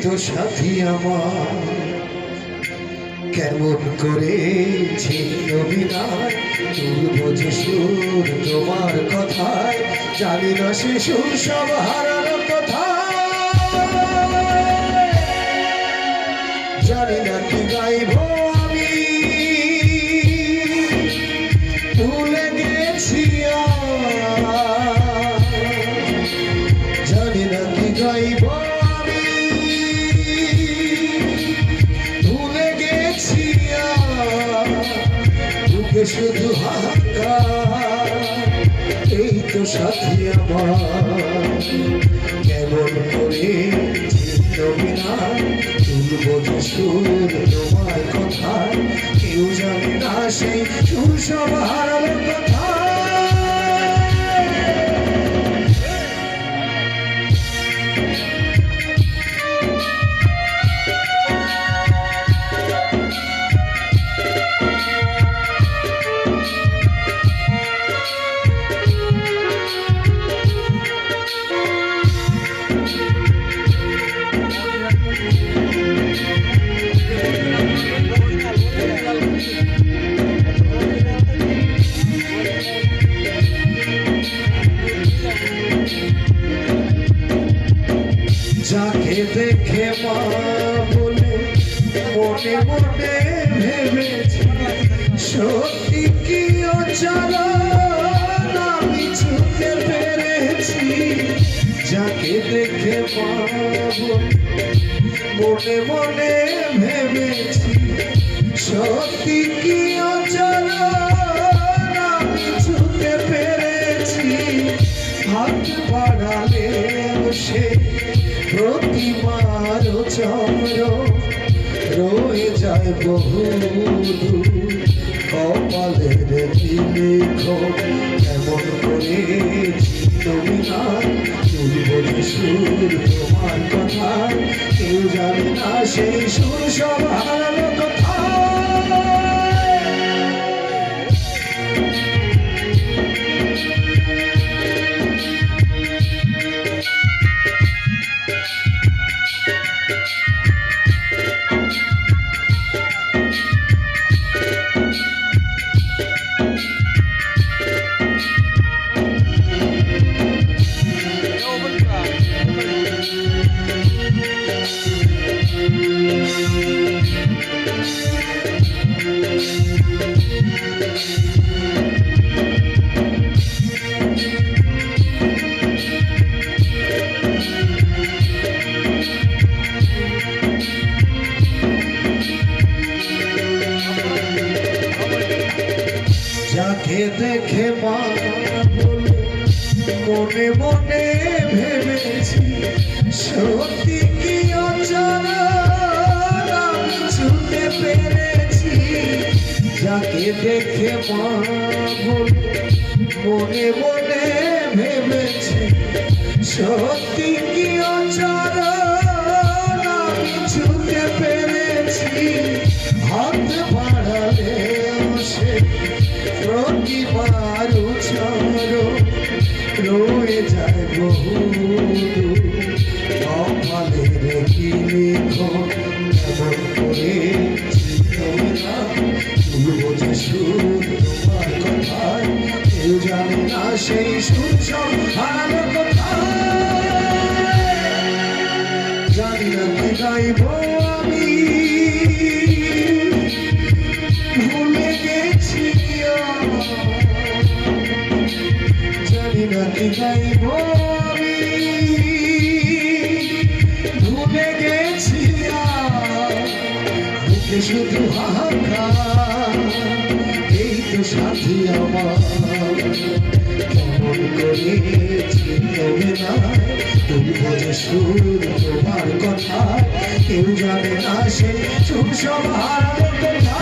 তো সাথী আমার কেমন করে ছিন্ন বিনায় তুলব যে সুর তোমার কথায় জানি না সে সুর সব হারানো কথা জানি না কি গাইব আমি ভুলে গেছি জানি না কি গাইব আমি ভুলে গেছি বুকে শুধু হাহাকার এই তো সাথী আমার কেমন করে বিনা তুলব যে সুর তোমার কথা কেউ জানে না সেই সুর সব হারানো কথা যাকে দেখে মা বলে মনে মনে ভেবেছি সত্যি কি অচালান আমি ছুঁতে পেরেছি যাকে দেখে মা বলে মনে মনে ভেবেছি সত্যি কি অচালান আমি ছুঁতে পেরেছি হাত বাড়ালে সে প্রতিমার চন্দ্র রয়ে যায় বহু কপালের লিখন কেমন করে তুমি না তুলব যে সুর তোমার কথা কেউ জানে না সেই সুর সব হারানো কথা যাকে দেখে মা বলে মনে মনে ভেবেছি সত্যি কি অচালান আমি ছুঁতে পেরেছি যাকে দেখে মা বলে মনে মনে ভেবেছি সত্যি কি অচালান আমি ছুঁতে পেরেছি হাত বাড়ালে সে প্রতিবার চন্দ্র রয়ে যায় বহু কপালের কি লিখন কেমন করে তুলব যে সুর তোমার কথায় কেউ জানে না সেই সুর সব হারানো কথা জানি না কি গাইব আমি ভুলে গেছি জানি না কি গাইব আমি ভুলে গেছি বুকে শুধু হাহাকার এই তো সাথী আমার কেমন করে চিনবে না তুলব যে সুর তোমার কথা কেউ জানে না সে সুর সব হারানো কথা